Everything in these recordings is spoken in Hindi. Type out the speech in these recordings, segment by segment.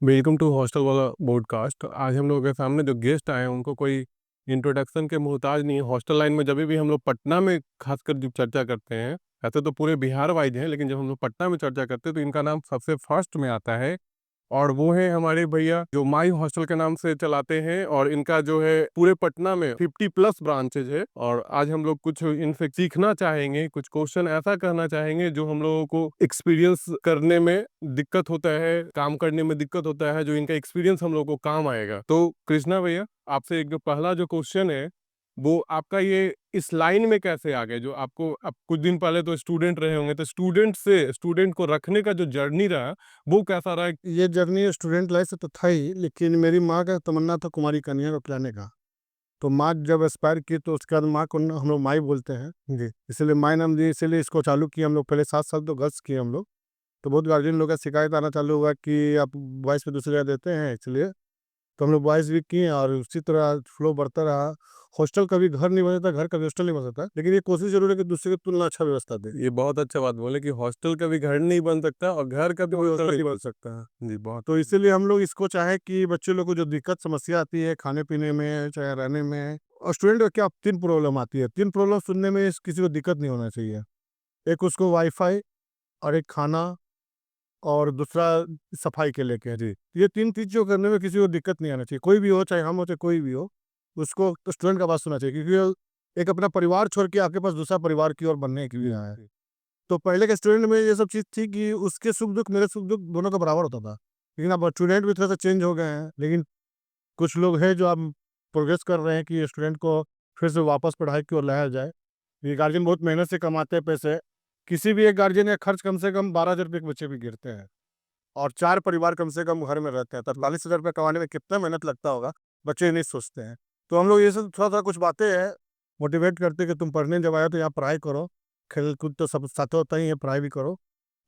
वेलकम टू हॉस्टल वाला पॉडकास्ट। आज हम लोगों के सामने जो गेस्ट आए हैं उनको कोई इंट्रोडक्शन के मोहताज नहीं है। हॉस्टल लाइन में जब भी हम लोग पटना में खासकर जब चर्चा करते हैं, ऐसे तो पूरे बिहार वाइज हैं, लेकिन जब हम लोग पटना में चर्चा करते हैं तो इनका नाम सबसे फर्स्ट में आता है। और वो है हमारे भैया जो माई हॉस्टल के नाम से चलाते हैं, और इनका जो है पूरे पटना में 50+ ब्रांचेज है। और आज हम लोग कुछ इनसे सीखना चाहेंगे, कुछ क्वेश्चन ऐसा करना चाहेंगे जो हम लोगों को एक्सपीरियंस करने में दिक्कत होता है, काम करने में दिक्कत होता है, जो इनका एक्सपीरियंस हम लोगों को काम आएगा। तो कृष्णा भैया, आपसे एक जो पहला जो क्वेश्चन है वो आपका ये इस लाइन में कैसे आ गए? जो आपको अब कुछ दिन पहले तो स्टूडेंट रहे होंगे, तो स्टूडेंट से स्टूडेंट को रखने का जो जर्नी रहा वो कैसा रहा? ये जर्नी स्टूडेंट लाइफ से तो था ही, लेकिन मेरी माँ का तमन्ना था कुमारी कन्या को पिलाने का। तो माँ जब एक्सपायर की तो उसके बाद माँ को हम लोग माई बोलते हैं, जी। इसलिए माई नाम दिए, इसीलिए इसको चालू किया हम लोग। पहले 7 साल तो गर्ल्स किए हम लोग। तो बहुत गार्जियन लोग का शिकायत आना चालू हुआ कि आप बॉयज़ पे दूसरी जगह देते हैं, इसलिए तो हम लोग बॉयज़ भी किए और उसी तरह फ्लो बढ़ता रहा। हॉस्टल कभी घर नहीं बन सकता, घर कभी हॉस्टल नहीं बन सकता, लेकिन ये कोशिश जरूर है कि दूसरे की तुलना अच्छा व्यवस्था दे। ये बहुत अच्छा बात बोले कि हॉस्टल का भी घर नहीं बन सकता और घर का भी कोई हॉस्टल हॉस्टल नहीं नहीं बन बन सकता है। सकता। जी, बहुत तो इसीलिए हम लोग इसको चाहे कि बच्चे लोग को जो दिक्कत समस्या आती है खाने-पीने में, चाहे रहने में, और स्टूडेंट को क्या 3 प्रॉब्लम आती है। 3 प्रॉब्लम सुनने में इस किसी को दिक्कत नहीं होना चाहिए। एक उसको वाई-फाई, और एक खाना, और दूसरा सफाई के लेके। जी। ये 3 चीज़ जो करने में किसी को दिक्कत नहीं आना चाहिए। कोई भी हो, चाहे हम हो, चाहे कोई भी हो, उसको तो स्टूडेंट का बात सुनना चाहिए, क्योंकि वो एक अपना परिवार छोड़ के आपके पास दूसरा परिवार की ओर बनने के लिए आया है। जी। तो पहले के स्टूडेंट में ये सब चीज़ थी कि उसके सुख-दुःख, मेरे सुख-दुःख दोनों का बराबर होता था। लेकिन अब स्टूडेंट भी थोड़ा-सा चेंज हो गए हैं, लेकिन कुछ लोग हैं जो अब प्रोग्रेस कर रहे हैं कि स्टूडेंट को फिर से वापस पढ़ाई की ओर लाया जाए। ये गार्जियन बहुत मेहनत से कमाते हैं पैसे। किसी भी एक गार्जियन का खर्च कम से कम 12,000 रुपये के बच्चे पे गिरते हैं, और 4 परिवार कम से कम घर में रहते हैं। 43,000 रुपये कमाने में कितना मेहनत लगता होगा, बच्चे ये नहीं सोचते हैं। तो हम लोग ये सब थोड़ा-सा कुछ बातें हैं, मोटिवेट करते हैं कि तुम पढ़ने जब आए हो तो यहाँ पढ़ाई करो, खेल-कूद तो सब साथ होता ही है, पढ़ाई भी करो।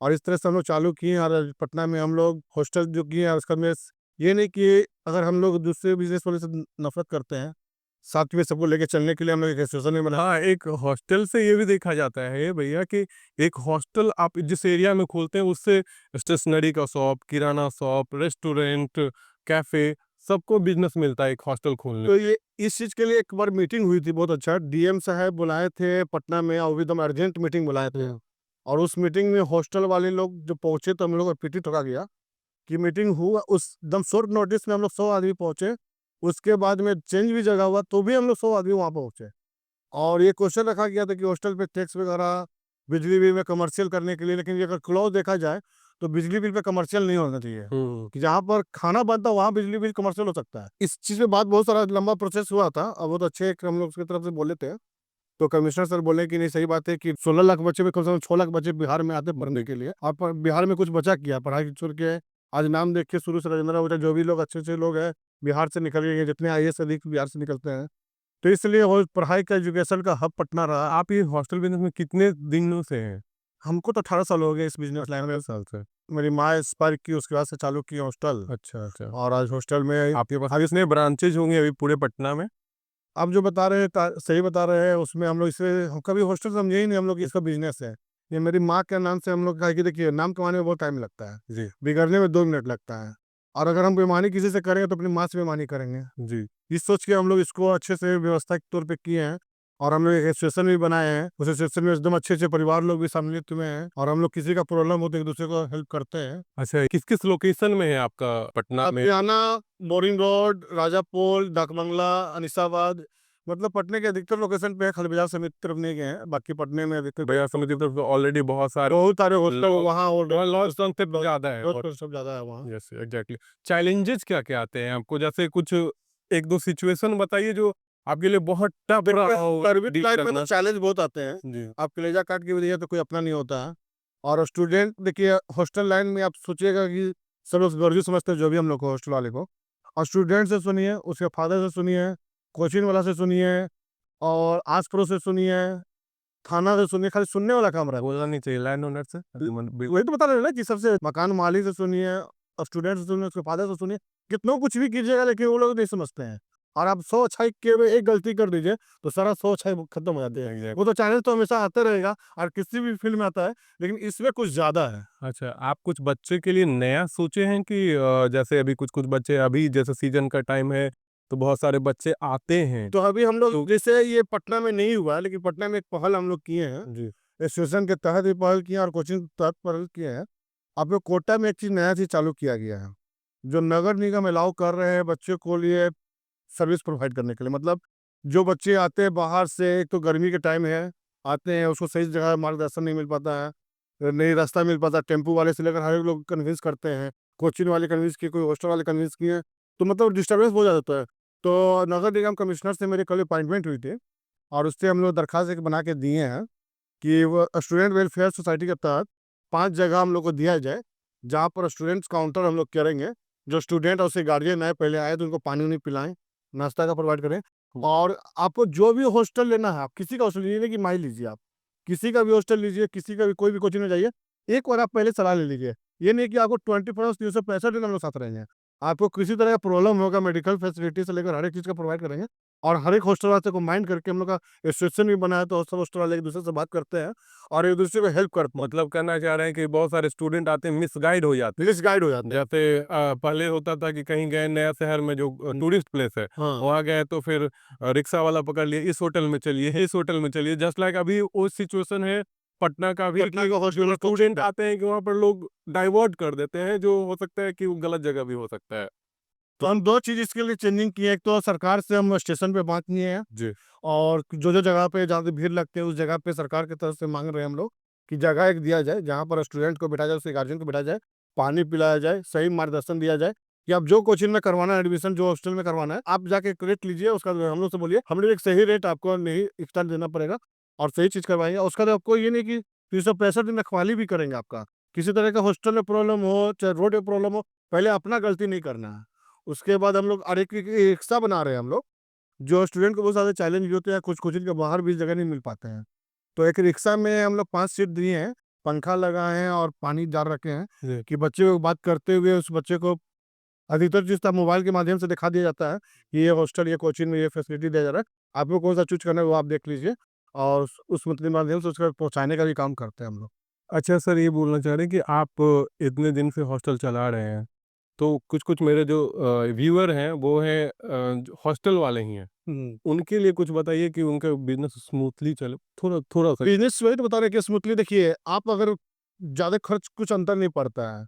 और इस तरह से हम लोग चालू किए, और पटना में हम लोग हॉस्टल जो किए हैं उसका में ये नहीं कि अगर हम लोग दूसरे बिज़नेस वाले से नफ़रत करते हैं, साथ में सबको लेके चलने के लिए हम लोग एक एसोसिएशन भी बना। हाँ, एक हॉस्टल से ये भी देखा जाता है भैया कि एक हॉस्टल आप जिस एरिया में खोलते हैं उससे स्टेशनरी का शॉप, किराना शॉप, रेस्टोरेंट, कैफ़े सबको बिज़नेस मिलता है एक हॉस्टल खोलने। तो ये इस चीज़ के लिए एक बार मीटिंग हुई थी, बहुत अच्छा। डीएम साहब बुलाए थे पटना में, और एकदम अर्जेंट मीटिंग बुलाए थे। और उस मीटिंग में हॉस्टल वाले लोग जब पहुँचे तो हम लोग का पीटी ठोका गया कि मीटिंग हुआ उस एकदम शॉर्ट नोटिस में हम लोग 100 आदमी पहुँचे। उसके बाद में चेंज भी जगह हुआ तो भी हम लोग 100 आदमी वहाँ पहुँचे। और ये क्वेश्चन रखा गया था कि हॉस्टल पे टैक्स वगैरह, बिजली बिल में कमर्शियल करने के लिए, लेकिन ये अगर क्लॉज़ देखा जाए तो बिजली बिल पे कमर्शियल नहीं होना चाहिए। हुँ। कि जहाँ पर खाना बनता है वहाँ बिजली बिल कमर्शियल हो सकता है। इस चीज़ पे बात बहुत सारा लंबा प्रोसेस हुआ था, और बहुत अच्छे एक हम लोग उसकी तरफ से बोले थे। तो कमिश्नर सर बोले कि नहीं, सही बात है कि 16 लाख बच्चे में कम से कम 6 लाख बच्चे बिहार में आते हैं पढ़ने के लिए। आप बिहार में कुछ बचा किया पढ़ाई छोड़ के। आज नाम देख के शुरू से राजेंद्र ओझा जो भी लोग अच्छे-अच्छे लोग हैं, बिहार से निकल गए हैं, जितने आईएएस अधिकारी बिहार से निकलते हैं। तो इसलिए वो पढ़ाई का एजुकेशन का हब पटना रहा। आप ये हॉस्टल बिज़नेस में कितने दिनों से हैं? हमको तो 18 साल हो गए इस बिज़नेस लाइन में। 18 साल से। मेरी माँ एक्सपायर की, उसके बाद से चालू किए हॉस्टल। अच्छा, अच्छा। और आज हॉस्टल में आपके पास अब इसमें ब्रांचेज़ होंगे अभी पूरे पटना में? आप जो बता रहे हैं सही बता रहे हैं, उसमें हम लोग इसे हम कभी हॉस्टल समझे ही नहीं हम लोग, इसका बिजनेस है। ये मेरी माँ के नाम से हम लोग का, कि देखिए नाम कमाने में बहुत टाइम लगता है, जी, बिगड़ने में 2 मिनट लगता है। और अगर हम बेईमानी किसी से करेंगे तो अपनी माँ से बेईमानी करेंगे। जी। इस सोच के हम लोग इसको अच्छे से व्यवस्था के तौर पे किए हैं। और हम लोग एक एसोसिएशन भी बनाए हैं, उस एसोसिएशन में एकदम अच्छे अच्छे परिवार लोग भी सम्मिलित हुए हैं, और हम लोग किसी का प्रॉब्लम हो तो एक दूसरे को हेल्प करते हैं। अच्छा, किस-किस लोकेशन में है आपका पटना में? तापियाना, बोरिंग रोड, राजापुर, डाकबंगला, अनिसाबाद, मतलब पटने के अधिकतर लोकेशन पे है। खाली बाजार समिति तरफ नहीं गए हैं, बाकी पटने में अधिकतर भैया समिति तरफ तो ऑलरेडी बहुत सारे बहुत सारे हॉस्टल वहाँ लॉस से ज़्यादा है। और सब ज़्यादा है वहाँ। Yes, exactly. चैलेंजेस क्या-क्या आते हैं आपको? जैसे कुछ 1-2 सिचुएशन बताइए जो आपके लिए बहुत टफ रहा हो सर्विस डील लाइन में तो करना? चैलेंज बहुत आते हैं। जी। आप कलेजा काट के भी दिए तो कोई अपना नहीं होता है। और स्टूडेंट देखिए, हॉस्टल लाइन में आप सोचिएगा कि सब लोग गर्जी समझते हैं जो भी हम लोग को, हॉस्टल वाले को। और स्टूडेंट से सुनिए, उसके फादर से सुनिए, कोचिंग वाला से सुनिए, और आस-पड़ोस से सुनिए, थाना से सुनिए, खाली सुनने वाला काम रहता बोलना नहीं चाहिए लैंड ओनर से। है। वही तो बता रहे हैं ना कि सबसे मकान मालिक से सुनिए, और स्टूडेंट से सुनिए, उसके फादर से सुनिए, कितना कुछ भी कीजिएगा लेकिन वो लोग नहीं समझते हैं। और आप 100 अच्छाई के में एक गलती कर दीजिए, तो सारा 100 अच्छाई खत्म हो जाती है। एग्ज़ैक्ट वो तो चैलेंज तो हमेशा आता रहेगा और किसी भी फ़ील्ड में आता है, लेकिन इसमें कुछ ज़्यादा है। अच्छा, आप कुछ बच्चे के लिए नया सोचे हैं कि जैसे अभी कुछ-कुछ बच्चे अभी जैसे सीज़न का टाइम है, तो बहुत सारे बच्चे आते हैं। तो अभी हम लोग तो जैसे ये पटना में नहीं हुआ है, लेकिन पटना में एक पहल हम लोग किए हैं। जी, एसोसिएशन के तहत भी पहल किए हैं और कोचिंग के तहत पहल किए हैं। अब कोटा में एक चीज़ नया चीज़ चालू किया गया है, जो नगर निगम अलाउ कर रहे हैं बच्चों को लिए सर्विस प्रोवाइड करने के लिए। मतलब जो बच्चे आते हैं बाहर से, एक तो गर्मी के टाइम है, आते हैं उसको सही जगह मार्गदर्शन नहीं मिल पाता है, नहीं रास्ता मिल पाता, टेम्पू वाले से लेकर हर एक लोग कन्विंस करते हैं, कोचिंग वाले कन्विंस किए, कोई हॉस्टल वाले कन्विंस किए, तो मतलब डिस्टर्बेंस बहुत ज़्यादा होता है। तो नगर निगम कमिश्नर से मेरी कल अपॉइंटमेंट हुई थी और उससे हम लोग दरखास्त एक बना के दिए हैं कि वो स्टूडेंट वेलफेयर सोसाइटी के तहत 5 जगह हम लोग को दिया जाए, जहाँ पर स्टूडेंट्स काउंटर हम लोग करेंगे। जो स्टूडेंट और उसके गार्डियन आए, पहले आए तो उनको पानी-वानी पिलाएँ, नाश्ता का प्रोवाइड करें। और आपको जो भी हॉस्टल लेना है, आप किसी का हॉस्टल, ये नहीं कि माई लीजिए आप। किसी का भी हॉस्टल लीजिए, किसी का भी कोई भी कोचिंग में जाइए, एक बार आप पहले सलाह ले लीजिए। ये नहीं कि आपको 24 आवर्स 365 दिन हम लोग साथ रहेंगे। आपको किसी तरह का प्रॉब्लम होगा, मेडिकल फैसिलिटी से लेकर हर एक चीज़ का प्रोवाइड करेंगे और हर एक हॉस्टल वाले को माइंड करके हम लोग का एसोसिएशन भी बना है, तो सब हॉस्टल वाले एक-दूसरे से बात करते हैं और एक-दूसरे को हेल्प करते हैं। मतलब कहना चाह रहे हैं कि बहुत सारे स्टूडेंट आते हैं मिसगाइड हो जाते हैं। मिसगाइड हो जाते हैं। जैसे पहले होता था कि कहीं गए नया शहर में जो टूरिस्ट प्लेस है, हाँ। वहाँ गए तो फिर रिक्शा वाला पकड़ लिए, इस होटल में चलिए, इस होटल में चलिए। जस्ट लाइक अभी वो सिचुएशन है पटना का भी पटना कि का हॉस्टल स्टूडेंट आते हैं कि वहाँ पर लोग डाइवर्ट कर देते हैं, जो हो सकता है कि वो गलत जगह भी हो सकता है। तो हम 2 चीज़ इसके लिए चेंजिंग किए हैं। एक तो सरकार से हम स्टेशन पे बात किए हैं जी, और जो-जो जगह पे जहाँ पे भीड़ लगती है, उस जगह पे सरकार की तरफ से माँग रहे हैं हम लोग कि जगह एक दिया जाए, जहाँ पर स्टूडेंट को बिठाया जाए, उसके गार्जियन को बिठाया जाए, पानी पिलाया जाए, सही मार्गदर्शन दिया जाए कि आप जो कोचिंग में करवाना है एडमिशन, जो हॉस्टल में करवाना है, आप जाके रेट लीजिए, उसका हम लोग से बोलिए, हम लोग एक सही रेट आपको नहीं एक्स्ट्रा देना पड़ेगा और सही चीज़ करवाएँगे। उसका तो आपको ये नहीं कि 365 दिन रखवाली भी करेंगे आपका। किसी तरह का हॉस्टल में प्रॉब्लम हो, चाहे रोड में प्रॉब्लम हो, पहले अपना गलती नहीं करना है। उसके बाद हम लोग और एक रिक्शा बना रहे हैं हम लोग, जो स्टूडेंट को बहुत ज़्यादा चैलेंज भी होते हैं, कुछ कोचिंग के बाहर भी जगह नहीं मिल पाते हैं। तो एक रिक्शा में हम लोग 5 सीट दिए हैं, पंखा लगाए हैं और पानी जार रखे हैं जी। कि बच्चे को बात करते हुए उस बच्चे को अधिकतर चीज़ तो मोबाइल के माध्यम से दिखा दिया जाता है कि ये हॉस्टल, ये कोचिंग में ये फैसिलिटी दिया जा रहा है। आपको कौन-सा चूज़ करना है वो आप देख लीजिए और उस मतलब माध्यम से उसका पहुँचाने का भी काम करते हैं हम लोग। अच्छा सर, ये बोलना चाह रहे हैं कि आप इतने दिन से हॉस्टल चला रहे हैं, तो कुछ-कुछ मेरे जो व्यूअर हैं वो हैं जो हॉस्टल वाले ही हैं। हुँ। उनके लिए कुछ बताइए कि उनका बिज़नेस स्मूथली चले, थोड़ा-सा। बिज़नेस वही तो बता रहे हैं कि स्मूथली देखिए, आप अगर ज़्यादा खर्च कुछ अंतर नहीं पड़ता है।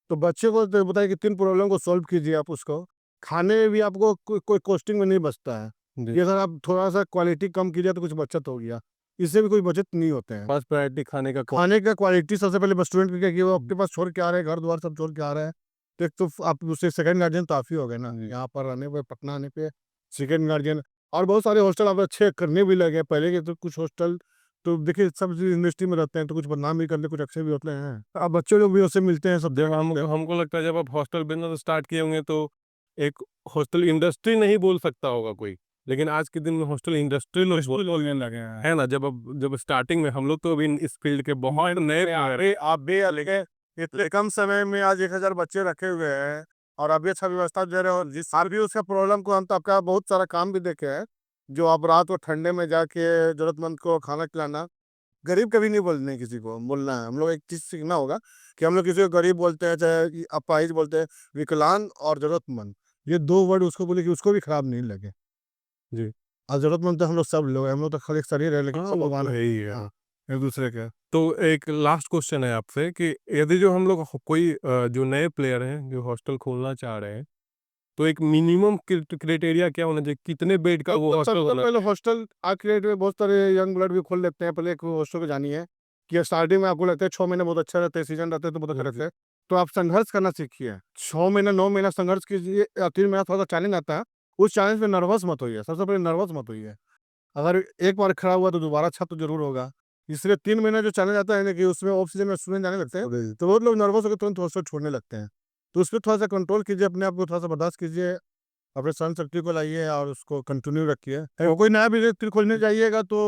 तो बच्चे को तो बताइए कि 3 प्रॉब्लम को सॉल्व कीजिए आप उसको। खाने में भी आपको कोई कॉस्टिंग में नहीं बचता है। जी, ये अगर आप थोड़ा-सा क्वालिटी कम कीजिए तो कुछ बचत हो गया। इससे भी कोई बचत नहीं होते हैं। फर्स्ट प्रायोरिटी खाने का खाने का क्वालिटी सबसे पहले बस स्टूडेंट को क्या कि वो आपके पास छोड़ के आ रहे हैं, घर-द्वार सब छोड़ के आ रहे हैं। तो एक तो आप उससे सेकंड गार्डियन तो आप ही हो गए ना। जी, यहाँ पर रहने पे, पटना आने पे सेकंड गार्डियन और बहुत सारे हॉस्टल अब अच्छे करने भी लगे हैं। पहले के तो कुछ हॉस्टल तो देखिए सब चीज़ इंडस्ट्री में रहते हैं, तो कुछ बदनाम भी करते, कुछ अच्छे भी होते हैं। अब बच्चे लोग भी उससे मिलते हैं सब जब जगह। हमको लगता है जब आप हॉस्टल बिज़नेस स्टार्ट किए होंगे तो एक हॉस्टल इंडस्ट्री नहीं बोल सकता होगा कोई, लेकिन आज के दिन में हॉस्टल इंडस्ट्री लोग बोलने लगे हैं। है ना? जब स्टार्टिंग में हम लोग तो अभी इस फील्ड के बहुत नए प्लेयर अरे आप भी लेके इतने कम समय में आज 1000 बच्चे रखे हुए हैं और अभी अच्छा व्यवस्था दे रहे हो, जिस साल भी उसका प्रॉब्लम को हम तो आपका बहुत सारा काम भी देखे हैं, जो आप रात को ठंडे में जाके जरूरतमंद को खाना खिलाना। गरीब कभी नहीं बोलने किसी को बोलना है, हम लोग एक चीज सीखना होगा कि हम लोग किसी को गरीब बोलते हैं, चाहे कि अपाहिज बोलते हैं, विकलांग और जरूरतमंद, ये 2 वर्ड उसको बोले कि उसको भी खराब नहीं लगे। जी। और जरूरतमंद तो हम लोग सब लोग हैं, हम लोग तो खाली एक शरीर है, लेकिन हाँ, सब वो भगवान तो है। है ही है। हाँ, एक दूसरे के। तो एक लास्ट क्वेश्चन है आपसे कि यदि जो हम लोग कोई जो नए प्लेयर हैं जो हॉस्टल खोलना चाह रहे हैं, तो एक मिनिमम क्राइटेरिया क्या होना चाहिए? कितने बेड का वो तो हॉस्टल सबसे होना पहले हॉस्टल आज के डेट में बहुत सारे यंग ब्लड भी खोल लेते हैं। पहले एक हॉस्टल को जानिए कि स्टार्टिंग में आपको लगता है 6 महीने बहुत अच्छा रहता है, सीजन रहते हैं तो बहुत अच्छा रहता है। तो आप संघर्ष करना सीखिए। 6 महीना 9 महीना संघर्ष कीजिए या 3 महीना थोड़ा-सा चैलेंज आता है। उस चैलेंज में नर्वस मत होइए, सबसे पहले नर्वस मत होइए। अगर एक बार खराब हुआ तो दोबारा अच्छा तो ज़रूर होगा। इसलिए 3 महीने जो चैलेंज आता है ना कि उसमें ऑफ सीजन में स्टूडेंट जाने लगते हैं, तो वो लोग नर्वस होके तुरंत हॉस्टल छोड़ने लगते हैं। तो उसपे थोड़ा-सा कंट्रोल कीजिए, अपने आप को थोड़ा-सा बर्दाश्त कीजिए, अपने सहन शक्ति को लाइए और उसको कंटिन्यू रखिए। कोई नया बिज़नेस फिर खोलने जाइएगा तो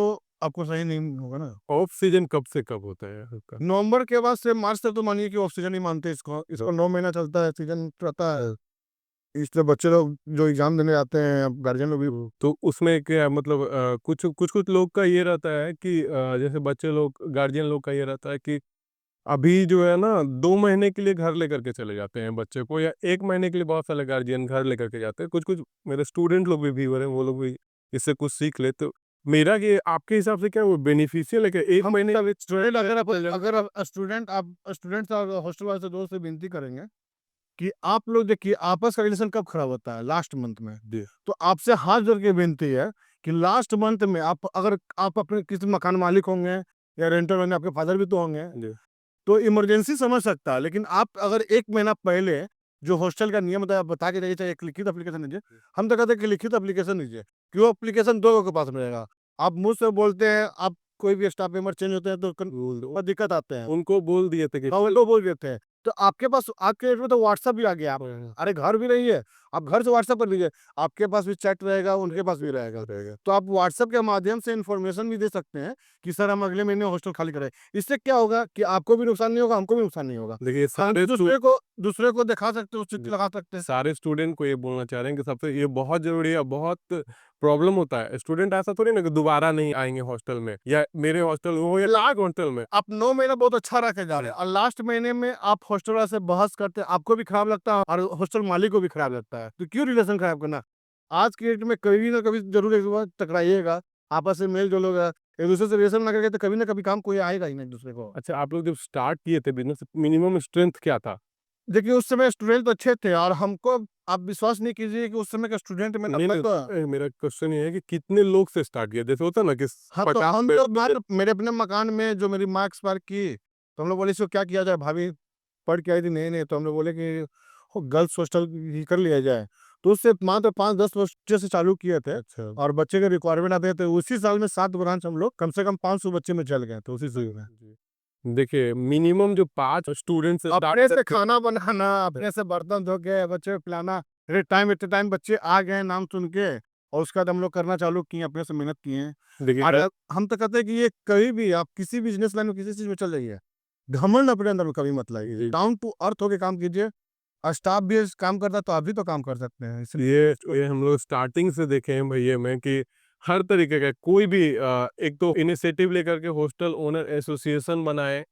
आपको सही नहीं होगा ना। ऑफ सीजन कब से कब होता है आपका? नवंबर के बाद से मार्च तक तो मानिए कि ऑफ सीजन ही मानते हैं इसको। इसको 9 महीना चलता है, सीजन रहता है। इसलिए बच्चे लोग जो एग्ज़ाम देने आते हैं, अब गार्जियन लोग भी तो उसमें क्या मतलब कुछ लोग का ये रहता है कि जैसे बच्चे लोग गार्जियन लोग का ये रहता है कि अभी जो है ना 2 महीने के लिए घर लेकर के चले जाते हैं बच्चे को, या 1 महीने के लिए बहुत सारे गार्जियन घर लेकर के जाते हैं। कुछ-कुछ मेरे स्टूडेंट लोग भी व्यूअर हैं, वो लोग भी इससे कुछ सीख ले। तो मेरा ये आपके हिसाब से क्या वो बेनिफिशियल है क्या? 1 हम महीने सब स्टूडेंट अगर आप स्टूडेंट्स और हॉस्टल वाले से दोस्त से विनती करेंगे कि आप लोग देखिए आपस का रिलेशन कब खराब होता है? लास्ट मंथ में। जी, तो आपसे हाथ जोड़ के विनती है कि लास्ट मंथ में अगर आप अपने किसी मकान मालिक होंगे या रेंटर होंगे, आपके फादर भी तो होंगे, जी। तो इमरजेंसी समझ सकता है, लेकिन आप अगर 1 महीना पहले जो हॉस्टल का नियम होता है, आप बता के जाइए, चाहे एक लिखित एप्लीकेशन दीजिए। हम तो कहते हैं कि लिखित एप्लीकेशन दीजिए, कि वो एप्लीकेशन 2 लोगों के पास रहेगा। आप मुँह से बोलते हैं, आप कोई भी स्टाफ मेंबर चेंज होते हैं तो बोल दो। बहुत दिक्कत आते हैं। उनको बोल दिए थे कि हाँ, वो लोग बोल देते हैं। तो आपके पास आज के डेट में तो व्हाट्सएप भी आ गया। आप अरे घर भी नहीं है, आप घर से व्हाट्सएप कर लीजिए। आपके पास भी चैट रहेगा, उनके पास भी रहेगा। तो आप व्हाट्सएप के माध्यम से इन्फॉर्मेशन भी दे सकते हैं कि सर हम अगले महीने हॉस्टल खाली कर रहे हैं। इससे क्या होगा कि आपको भी नुकसान नहीं होगा, हमको भी नुकसान नहीं होगा। देखिए हम सारे स्टू दूसरे को दिखा सकते हैं, उस चीज़ जी। को लगा सकते हैं। सारे स्टूडेंट को ये बोलना चाह रहे हैं कि सबसे ये बहुत ज़रूरी है, बहुत प्रॉब्लम होता है। स्टूडेंट ऐसा थोड़ी ना कि दोबारा नहीं आएँगे हॉस्टल में, या मेरे हॉस्टल में हो या लाख हॉस्टल में। आप 9 महीना बहुत अच्छा रह के जा रहे हैं और लास्ट महीने में आप हॉस्टल वाले से बहस करते हैं, आपको भी खराब लगता है और हॉस्टल मालिक को भी खराब लगता है। तो क्यों रिलेशन खराब करना? आज की डेट में कभी ना कभी ज़रूर एक बार टकराइएगा, आपस में मेल-जोल होगा, एक-दूसरे से रिलेशन ना करके तो कभी ना कभी काम कोई आएगा ही ना एक-दूसरे को। अच्छा, आप लोग जब स्टार्ट किए थे बिज़नेस, मिनिमम स्ट्रेंथ क्या था? देखिए उस समय स्टूडेंट तो अच्छे थे और हमको आप विश्वास नहीं कीजिए कि उस समय के स्टूडेंट में नहीं, नहीं, मेरा क्वेश्चन ये है कि कितने लोग से स्टार्ट किया? जैसे होता है ना कि हाँ, तो 50 हम पे तो बात मेरे अपने मकान में जो मेरी माँ एक्सपायर की, तो हम लोग बोले इसको क्या किया जाए? भाभी पढ़ के आई थी, नहीं, नहीं, तो हम लोग बोले कि हो गर्ल्स हॉस्टल ही कर लिया जाए। तो उससे मात्र 5-10 बच्चे से चालू किए थे अच्छा। और बच्चे के रिक्वायरमेंट आते थे, तो उसी साल में 7 ब्रांच हम लोग कम से कम 500 बच्चे में चल गए थे उसी सुई में। जी। देखिए मिनिमम जो 5 स्टूडेंट से स्टार्ट अपने से करके खाना बनाना, अपने से बर्तन धो के बच्चे को पिलाना, फिर इतने टाइम बच्चे आ गए नाम सुन के और उसके बाद हम लोग करना चालू किए, अपने से मेहनत किए हैं। देखिए और हम तो कहते हैं कि ये कहीं भी आप किसी बिज़नेस लाइन में किसी चीज़ में चल जाइए, घमंड अपने अंदर में कभी मत लाइए। जी। डाउन टू अर्थ होके काम कीजिए और स्टाफ भी काम करता है तो आप भी तो काम कर सकते हैं। इसलिए ये हम लोग स्टार्टिंग से देखे हैं भैया में कि हर तरीके का कोई भी एक तो इनिशिएटिव लेकर के हॉस्टल ओनर एसोसिएशन बनाए,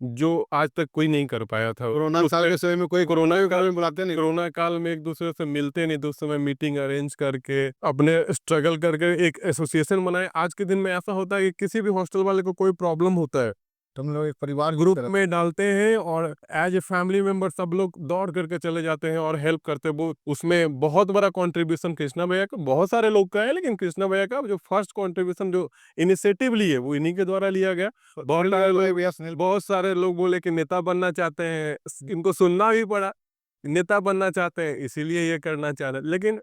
जो आज तक कोई नहीं कर पाया था। कोरोना काल उसमें के समय में कोई कोरोना के काल बारे में बुलाते नहीं। कोरोना काल में एक दूसरे से मिलते नहीं थे, उस समय मीटिंग अरेंज करके अपने स्ट्रगल करके एक एसोसिएशन बनाए। आज के दिन में ऐसा होता है कि किसी भी हॉस्टल वाले को कोई प्रॉब्लम होता है, तो हम लोग एक परिवार की ग्रुप तरह में डालते हैं और एज ए फैमिली मेंबर सब लोग दौड़ करके चले जाते हैं और हेल्प करते हैं। वो उसमें बहुत बड़ा कंट्रीब्यूशन कृष्णा भैया का, बहुत सारे लोग का है, लेकिन कृष्णा भैया का जो फर्स्ट कंट्रीब्यूशन जो इनिशिएटिव लिए वो इन्हीं के द्वारा लिया गया। बहुत सारे लोग बोले कि नेता बनना चाहते हैं, इनको सुनना भी पड़ा, नेता बनना चाहते हैं इसीलिए ये करना चाह रहे हैं। लेकिन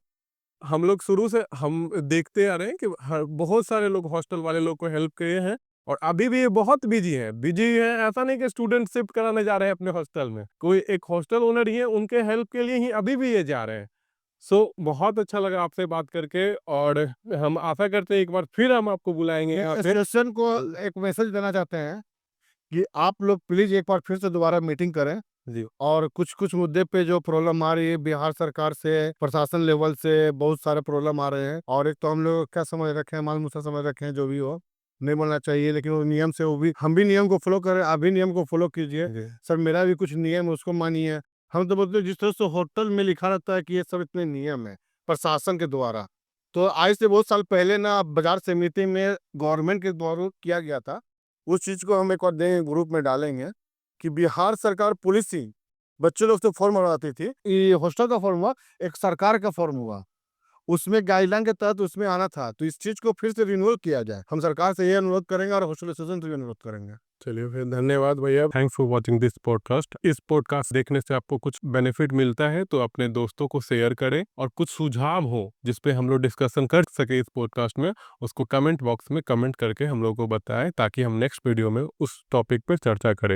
हम लोग शुरू से हम देखते आ रहे हैं कि हर बहुत सारे लोग हॉस्टल वाले लोग को हेल्प किए हैं और अभी भी ये बहुत बिजी हैं। ऐसा नहीं कि स्टूडेंट शिफ्ट कराने जा रहे हैं अपने हॉस्टल में, कोई एक हॉस्टल ओनर ही है, उनके हेल्प के लिए ही अभी भी ये जा रहे हैं। सो बहुत अच्छा लगा आपसे बात करके और हम आशा करते हैं एक बार फिर हम आपको बुलाएंगे यहाँ पे। एसोसिएशन को एक मैसेज देना चाहते हैं कि आप लोग प्लीज़ एक बार फिर से दोबारा मीटिंग करें जी। और कुछ-कुछ मुद्दे पे जो प्रॉब्लम आ रही है बिहार सरकार से, प्रशासन लेवल से बहुत सारे प्रॉब्लम आ रहे हैं और एक तो हम लोग क्या समझ रखे हैं, माल-मसला समझ रखे हैं, जो भी हो, नहीं बोलना चाहिए लेकिन वो नियम से वो भी हम भी नियम को फ़ॉलो करें, आप भी नियम को फ़ॉलो कीजिए। जी। सर मेरा भी कुछ नियम है उसको मानिए। हम तो बोलते हैं जिस तरह से होटल में लिखा रहता है कि ये सब इतने नियम है, प्रशासन के द्वारा। तो आज से बहुत साल पहले ना बाज़ार समिति में गवर्नमेंट के द्वारा किया गया था। उस चीज़ को हम एक बार देंगे ग्रुप में डालेंगे कि बिहार सरकार पॉलिसी बच्चे लोग से फॉर्म भरवाती थी। ये हॉस्टल का फॉर्म हुआ, एक सरकार का फॉर्म हुआ। उसमें गाइडलाइन के तहत उसमें आना था, तो इस चीज़ को फिर से रिन्यूअल किया जाए। हम सरकार से ये अनुरोध करेंगे और हॉस्टल एसोसिएशन से भी अनुरोध करेंगे। चलिए फिर धन्यवाद भैया, thanks for watching this podcast. इस पॉडकास्ट देखने से आपको कुछ बेनिफिट मिलता है तो अपने दोस्तों को शेयर करें और कुछ सुझाव हो जिस पे हम लोग डिस्कशन कर सके इस पॉडकास्ट में, उसको कमेंट बॉक्स में कमेंट करके हम लोग को बताएं ताकि हम नेक्स्ट वीडियो में उस टॉपिक पे चर्चा करें।